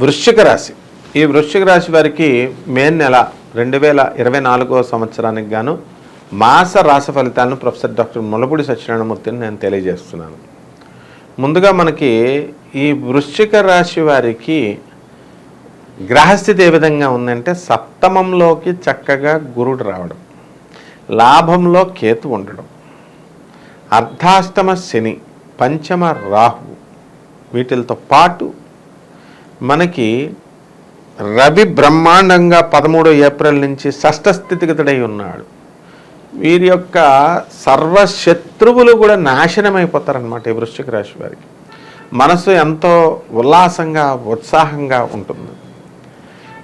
వృశ్చిక రాశి. ఈ వృశ్చిక రాశి వారికి మే నెల 2024వ సంవత్సరానికి గాను మాస రాశి ఫలితాలను ప్రొఫెసర్ డాక్టర్ ముల్లపూడి సత్యనారాయణమూర్తిని నేను తెలియజేస్తున్నాను. ముందుగా మనకి ఈ వృశ్చిక రాశి వారికి గ్రహస్థితి ఏ విధంగా ఉందంటే, సప్తమంలోకి చక్కగా గురుడు రావడం, లాభంలో కేతు ఉండడం, అర్ధాష్టమ శని, పంచమ రాహు, వీటితో పాటు మనకి రవి బ్రహ్మాండంగా 13 ఏప్రిల్ నుంచి షష్ఠ స్థితిగతుడై ఉన్నాడు. వీరి యొక్క సర్వశత్రువులు కూడా నాశనమైపోతారనమాట. ఈ వృశ్చిక రాశి వారికి మనసు ఎంతో ఉల్లాసంగా ఉత్సాహంగా ఉంటుంది.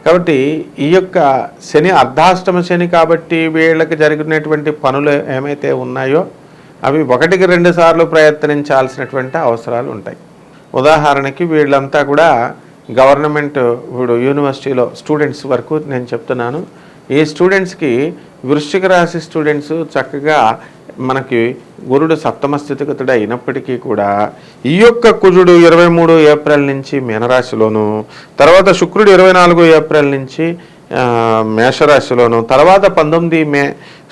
కాబట్టి ఈ యొక్క శని అర్ధాష్టమ శని కాబట్టి వీళ్ళకి జరిగినటువంటి పనులు ఏమైతే ఉన్నాయో అవి 1-2 సార్లు ప్రయత్నించాల్సినటువంటి అవసరాలు ఉంటాయి. ఉదాహరణకి వీళ్ళంతా కూడా గవర్నమెంట్ ఇప్పుడు యూనివర్సిటీలో స్టూడెంట్స్ వరకు నేను చెప్తున్నాను. ఈ స్టూడెంట్స్కి వృశ్చిక రాశి స్టూడెంట్స్ చక్కగా మనకి గురుడు సప్తమ స్థితిగతుడు అయినప్పటికీ కూడా ఈ యొక్క కుజుడు 23 ఏప్రిల్ నుంచి మీనరాశిలోను, తర్వాత శుక్రుడు 24 ఏప్రిల్ నుంచి మేషరాశిలోను, తర్వాత 19 మే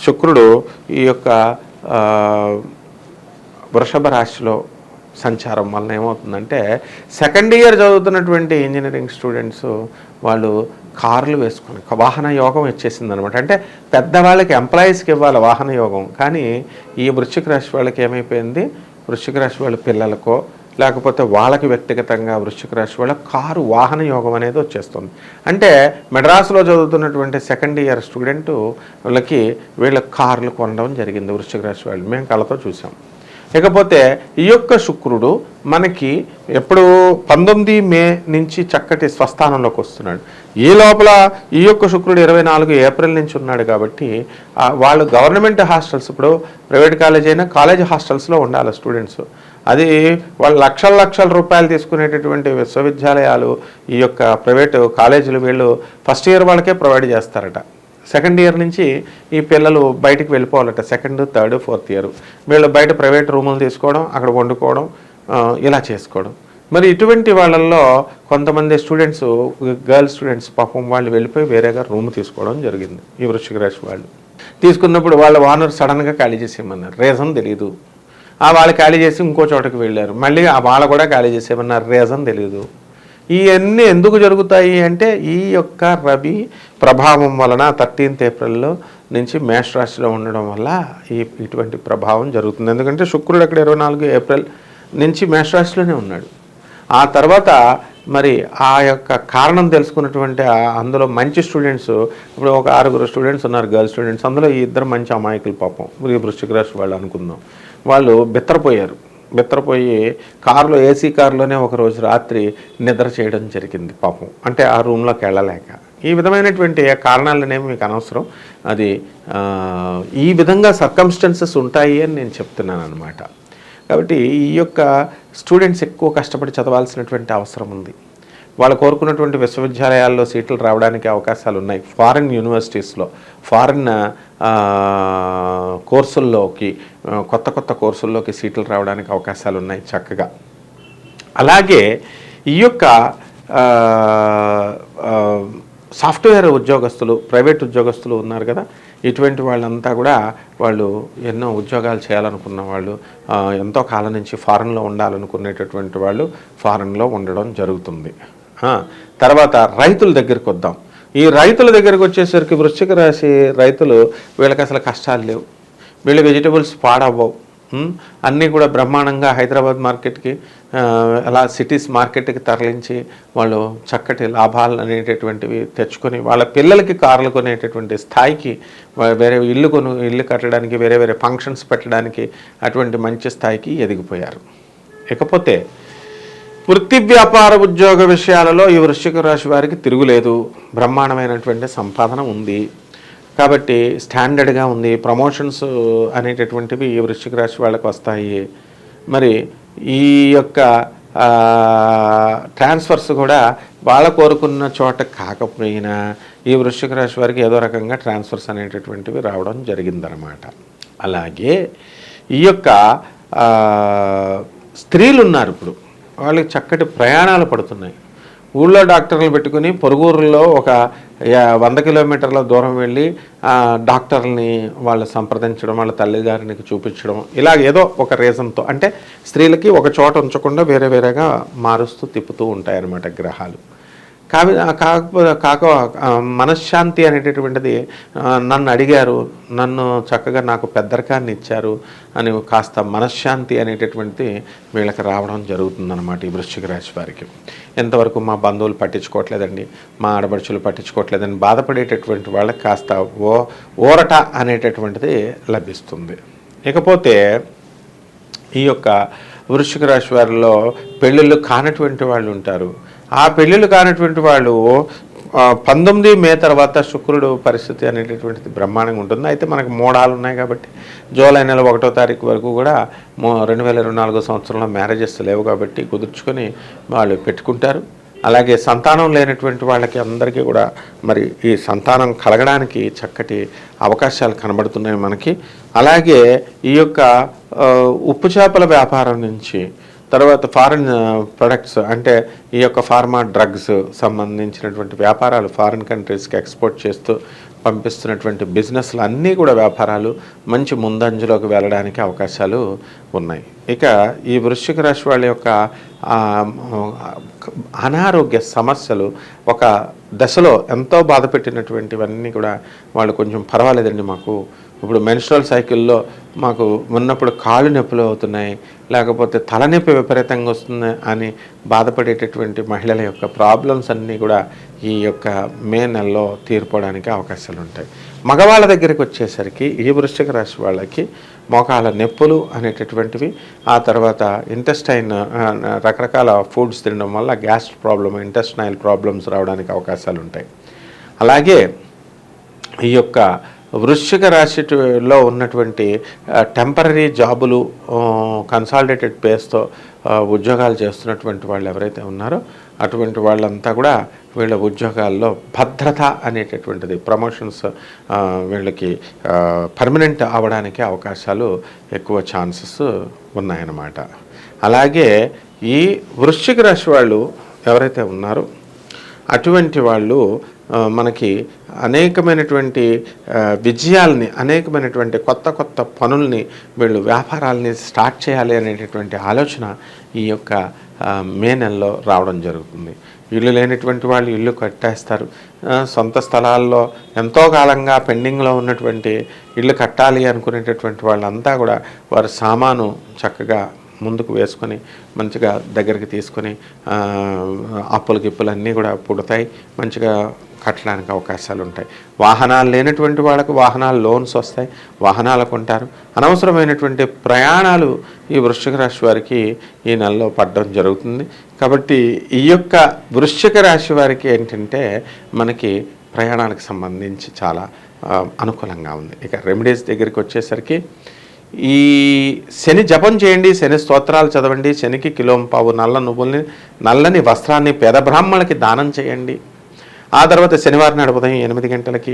శుక్రుడు ఈ యొక్క వృషభ రాశిలో సంచారం వలన ఏమవుతుందంటే, సెకండ్ ఇయర్ చదువుతున్నటువంటి ఇంజనీరింగ్ స్టూడెంట్స్ వాళ్ళు కార్లు వేసుకొని వాహన యోగం వచ్చేసింది అనమాట. అంటే పెద్దవాళ్ళకి ఎంప్లాయీస్కి ఇవ్వాలి వాహన యోగం, కానీ ఈ వృశ్చిక రాశి వాళ్ళకి ఏమైపోయింది, వృశ్చిక రాశి వాళ్ళ పిల్లలకో లేకపోతే వాళ్ళకి వ్యక్తిగతంగా వృశ్చిక రాశి వాళ్ళ కారు వాహన యోగం అనేది వచ్చేస్తుంది. అంటే మెడ్రాస్లో చదువుతున్నటువంటి సెకండ్ ఇయర్ స్టూడెంట్ వాళ్ళకి వీళ్ళ కార్లు కొనడం జరిగింది వృశ్చిక రాశి వాళ్ళు, మేము కళ్ళతో చూసాం. ఇకపోతే ఈ యొక్క శుక్రుడు మనకి ఎప్పుడు 19 మే నుంచి చక్కటి స్వస్థానంలోకి వస్తున్నాడు. ఈ లోపల ఈ యొక్క శుక్రుడు 24 ఏప్రిల్ నుంచి ఉన్నాడు కాబట్టి వాళ్ళు గవర్నమెంట్ హాస్టల్స్, ఇప్పుడు ప్రైవేట్ కాలేజ్ అయినా కాలేజ్ హాస్టల్స్లో ఉండాలి స్టూడెంట్స్. అది వాళ్ళు లక్షల రూపాయలు తీసుకునేటటువంటి విశ్వవిద్యాలయాలు ఈ యొక్క ప్రైవేటు కాలేజీలు వీళ్ళు ఫస్ట్ ఇయర్ వాళ్ళకే ప్రొవైడ్ చేస్తారట. సెకండ్ ఇయర్ నుంచి ఈ పిల్లలు బయటికి వెళ్ళిపోవాలట. సెకండ్, థర్డ్, ఫోర్త్ ఇయర్ వీళ్ళు బయట ప్రైవేట్ రూములు తీసుకోవడం, అక్కడ వండుకోవడం, ఇలా చేసుకోవడం. మరి ఇటువంటి వాళ్ళల్లో కొంతమంది స్టూడెంట్స్, గర్ల్ స్టూడెంట్స్ పాపం వాళ్ళు వెళ్ళిపోయి వేరేగా రూమ్ తీసుకోవడం జరిగింది. ఈ వృశ్చిక రాశి వాళ్ళు తీసుకున్నప్పుడు వాళ్ళ ఓనర్ సడన్గా ఖాళీ చేసేయమన్నారు, రీజన్ తెలియదు. వాళ్ళు ఖాళీ చేసి ఇంకో చోటకి వెళ్ళారు, మళ్ళీ వాళ్ళు కూడా ఖాళీ చేసేయమన్నారు, రీజన్ తెలియదు. ఇవన్నీ ఎందుకు జరుగుతాయి అంటే, ఈ యొక్క రవి ప్రభావం వలన 13th ఏప్రిల్లో నుంచి మేషరాశిలో ఉండడం వల్ల ఇటువంటి ప్రభావం జరుగుతుంది. ఎందుకంటే శుక్రుడు అక్కడ 24 ఏప్రిల్ నుంచి మేషరాశిలోనే ఉన్నాడు. ఆ తర్వాత మరి ఆ యొక్క కారణం తెలుసుకున్నటువంటి అందులో మంచి స్టూడెంట్స్, ఇప్పుడు ఒక 6 స్టూడెంట్స్ ఉన్నారు గర్ల్ స్టూడెంట్స్, అందులో ఈ 2 మంచి అమాయకులు పాపం వృశ్చిక రాశి వాళ్ళు అనుకుందాం, వాళ్ళు బెత్తరపోయి కారులో, ఏసీ కారులోనే ఒకరోజు రాత్రి నిద్ర చేయడం జరిగింది పాపం. అంటే ఆ రూమ్లోకి వెళ్ళలేక. ఈ విధమైనటువంటి కారణాలనేవి మీకు అనవసరం. అది ఈ విధంగా సర్కమ్స్టెన్సెస్ ఉంటాయి అని నేను చెప్తున్నాను అనమాట. కాబట్టి ఈ యొక్క స్టూడెంట్స్ ఎక్కువ కష్టపడి చదవాల్సినటువంటి అవసరం ఉంది. వాళ్ళు కోరుకున్నటువంటి విశ్వవిద్యాలయాల్లో సీట్లు రావడానికి అవకాశాలు ఉన్నాయి. ఫారిన్ యూనివర్సిటీస్లో, ఫారిన్ కోర్సుల్లోకి, కొత్త కోర్సుల్లోకి సీట్లు రావడానికి అవకాశాలు ఉన్నాయి చక్కగా. అలాగే ఈ యొక్క సాఫ్ట్వేర్ ఉద్యోగస్తులు, ప్రైవేట్ ఉద్యోగస్తులు ఉన్నారు కదా, ఇటువంటి వాళ్ళంతా కూడా వాళ్ళు ఎన్నో ఉద్యోగాలు చేయాలనుకున్న వాళ్ళు, ఎంతో కాలం నుంచి ఫారెన్లో ఉండాలనుకునేటటువంటి వాళ్ళు ఫారెన్లో ఉండడం జరుగుతుంది. తర్వాత రైతుల దగ్గరికి వద్దాం. ఈ రైతుల దగ్గరికి వచ్చేసరికి వృశ్చిక రాశి రైతులు, వీళ్ళకి అసలు కష్టాలు లేవు, వీళ్ళ వెజిటబుల్స్ పాడవ్వవు, అన్నీ కూడా బ్రహ్మాండంగా హైదరాబాద్ మార్కెట్కి, అలా సిటీస్ మార్కెట్కి తరలించి వాళ్ళు చక్కటి లాభాలు అనేటటువంటివి తెచ్చుకొని వాళ్ళ పిల్లలకి కార్లు కొనేటటువంటి స్థాయికి, వేరే ఇల్లు కట్టడానికి, వేరే ఫంక్షన్స్ పెట్టడానికి అటువంటి మంచి స్థాయికి ఎదిగిపోయారు. ఇకపోతే వృత్తి వ్యాపార ఉద్యోగ విషయాలలో ఈ వృశ్చిక రాశి వారికి తిరుగులేదు. బ్రహ్మాండమైనటువంటి సంపాదన ఉంది కాబట్టి స్టాండర్డ్గా ఉంది. ప్రమోషన్స్ అనేటటువంటివి ఈ వృశ్చిక రాశి వాళ్ళకి వస్తాయి. మరి ఈ యొక్క ట్రాన్స్ఫర్స్ కూడా వాళ్ళ కోరుకున్న చోట కాకపోయినా ఈ వృశ్చిక రాశి వారికి ఏదో రకంగా ట్రాన్స్ఫర్స్ అనేటటువంటివి రావడం జరిగిందనమాట. అలాగే ఈ యొక్క స్త్రీలు ఉన్నారు, ఇప్పుడు వాళ్ళకి చక్కటి ప్రయాణాలు పడుతున్నాయి. ఊళ్ళో డాక్టర్లు పెట్టుకుని పొరుగురులో ఒక 100 కిలోమీటర్ల దూరం వెళ్ళి డాక్టర్ని వాళ్ళు సంప్రదించడం, వాళ్ళ తల్లిగారికి చూపించడం, ఇలా ఏదో ఒక రీజన్తో, అంటే స్త్రీలకి ఒక చోట ఉంచకుండా వేరే వేరేగా మారుస్తూ తిప్పుతూ ఉంటాయన్నమాట గ్రహాలు. కాక మనశ్శాంతి అనేటటువంటిది, నన్ను అడిగారు, నన్ను చక్కగా నాకు పెద్దరికాన్ని ఇచ్చారు అని కాస్త మనశ్శాంతి అనేటటువంటిది వీళ్ళకి రావడం జరుగుతుందన్నమాట ఈ వృశ్చిక రాశి వారికి. ఎంతవరకు మా బంధువులు పట్టించుకోవట్లేదండి, మా ఆడపడుచులు పట్టించుకోవట్లేదని బాధపడేటటువంటి వాళ్ళకి కాస్త ఊరట అనేటటువంటిది లభిస్తుంది. ఇకపోతే ఈ యొక్క వృశ్చిక రాశి వారిలో పెళ్ళిళ్ళు కానటువంటి వాళ్ళు ఉంటారు. ఆ పెళ్ళిళ్ళు కానటువంటి వాళ్ళు 19 మే తర్వాత శుక్రుడు పరిస్థితి అనేటటువంటిది బ్రహ్మాండంగా ఉంటుంది. అయితే మనకు మోడాలు ఉన్నాయి కాబట్టి జూలై నెల 1వ తారీఖు వరకు కూడా 2024 సంవత్సరంలో మ్యారేజెస్ లేవు కాబట్టి కుదుర్చుకొని వాళ్ళు పెట్టుకుంటారు. అలాగే సంతానం లేనటువంటి వాళ్ళకి అందరికీ కూడా మరి ఈ సంతానం కలగడానికి చక్కటి అవకాశాలు కనబడుతున్నాయి మనకి. అలాగే ఈ యొక్క ఉప్పు చేపల వ్యాపారం నుంచి, తర్వాత ఫారిన్ ప్రొడక్ట్స్ అంటే ఈ యొక్క ఫార్మా డ్రగ్స్ సంబంధించినటువంటి వ్యాపారాలు ఫారిన్ కంట్రీస్కి ఎక్స్పోర్ట్ చేస్తూ పంపిస్తున్నటువంటి బిజినెస్లు అన్నీ కూడా వ్యాపారాలు మంచి ముందంజలోకి వెళ్ళడానికి అవకాశాలు ఉన్నాయి. ఇక ఈ వృశ్చిక రాశి వాళ్ళ యొక్క అనారోగ్య సమస్యలు ఒక దశలో ఎంతో బాధ పెట్టినటువంటివన్నీ కూడా వాళ్ళు కొంచెం పర్వాలేదండి, మాకు ఇప్పుడు మెన్స్ట్రువల్ సైకిల్లో మాకు ఉన్నప్పుడు కాళ్ళు నొప్పులు అవుతున్నాయి, లేకపోతే తలనొప్పి విపరీతంగా వస్తుంది అని బాధపడేటటువంటి మహిళల యొక్క ప్రాబ్లమ్స్ అన్నీ కూడా ఈ యొక్క మే నెలలో తీరిపోవడానికి అవకాశాలు ఉంటాయి. మగవాళ్ళ దగ్గరికి వచ్చేసరికి ఈ వృశ్చిక రాశి వాళ్ళకి మోకాళ్ళ నొప్పులు అనేటటువంటివి, ఆ తర్వాత ఇంటెస్టైన్ రకరకాల ఫుడ్స్ తినడం వల్ల గ్యాస్ ప్రాబ్లమ్, ఇంటెస్టైనల్ ప్రాబ్లమ్స్ రావడానికి అవకాశాలు ఉంటాయి. అలాగే ఈ యొక్క వృశ్చిక రాశిలో ఉన్నటువంటి టెంపరీ జాబులు, కన్సాలిడేటెడ్ పేస్తో ఉద్యోగాలు చేస్తున్నటువంటి వాళ్ళు ఎవరైతే ఉన్నారో అటువంటి వాళ్ళంతా కూడా వీళ్ళ ఉద్యోగాల్లో భద్రత అనేటటువంటిది, ప్రమోషన్స్ వీళ్ళకి పర్మనెంట్ అవ్వడానికి అవకాశాలు ఎక్కువ ఛాన్సెస్ ఉన్నాయన్నమాట. అలాగే ఈ వృశ్చిక రాశి వాళ్ళు ఎవరైతే ఉన్నారో అటువంటి వాళ్ళు మనకి అనేకమైనటువంటి విజయాల్ని, అనేకమైనటువంటి కొత్త కొత్త పనుల్ని, వీళ్ళు వ్యాపారాలని స్టార్ట్ చేయాలి అనేటటువంటి ఆలోచన ఈ యొక్క మే నెలలో రావడం జరుగుతుంది. ఇల్లు లేనటువంటి వాళ్ళు ఇల్లు కట్టేస్తారు. సొంత స్థలాల్లో ఎంతో కాలంగా పెండింగ్లో ఉన్నటువంటి ఇల్లు కట్టాలి అనుకునేటటువంటి వాళ్ళంతా కూడా వారి సామాను చక్కగా ముందుకు వేసుకొని మంచిగా దగ్గరికి తీసుకొని అప్పులు గిప్పులు అన్నీ కూడా పుడతాయి, మంచిగా కట్టడానికి అవకాశాలు ఉంటాయి. వాహనాలు లేనటువంటి వాళ్ళకు వాహనాలు లోన్స్ వస్తాయి, వాహనాలు కొంటారు. అనవసరమైనటువంటి ప్రయాణాలు ఈ వృశ్చిక రాశి వారికి ఈ నెలలో పడడం జరుగుతుంది. కాబట్టి ఈ యొక్క వృశ్చిక రాశి వారికి ఏంటంటే మనకి ప్రయాణాలకు సంబంధించి చాలా అనుకూలంగా ఉంది. ఇక రెమెడీస్ దగ్గరికి వచ్చేసరికి ఈ శని జపం చేయండి, శని స్తోత్రాలు చదవండి, శనికి కిలోంపావు నల్ల నువ్వుల్ని, నల్లని వస్త్రాన్ని పేద బ్రాహ్మణులకి దానం చేయండి. ఆ తర్వాత శనివారం నాడు ఉదయం 8 గంటలకి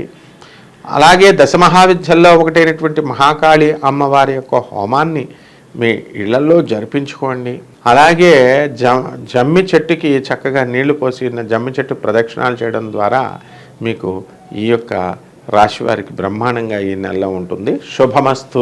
అలాగే దశమహావిద్యల్లో ఒకటైనటువంటి మహాకాళి అమ్మవారి యొక్క హోమాన్ని మీ ఇళ్లలో జరిపించుకోండి. అలాగే జమ్మి చెట్టుకి చక్కగా నీళ్లు పోసి జమ్మి చెట్టు ప్రదక్షిణాలు చేయడం ద్వారా మీకు ఈ యొక్క రాశి వారికి బ్రహ్మాండంగా ఈ నెలలో ఉంటుంది. శుభమస్తు.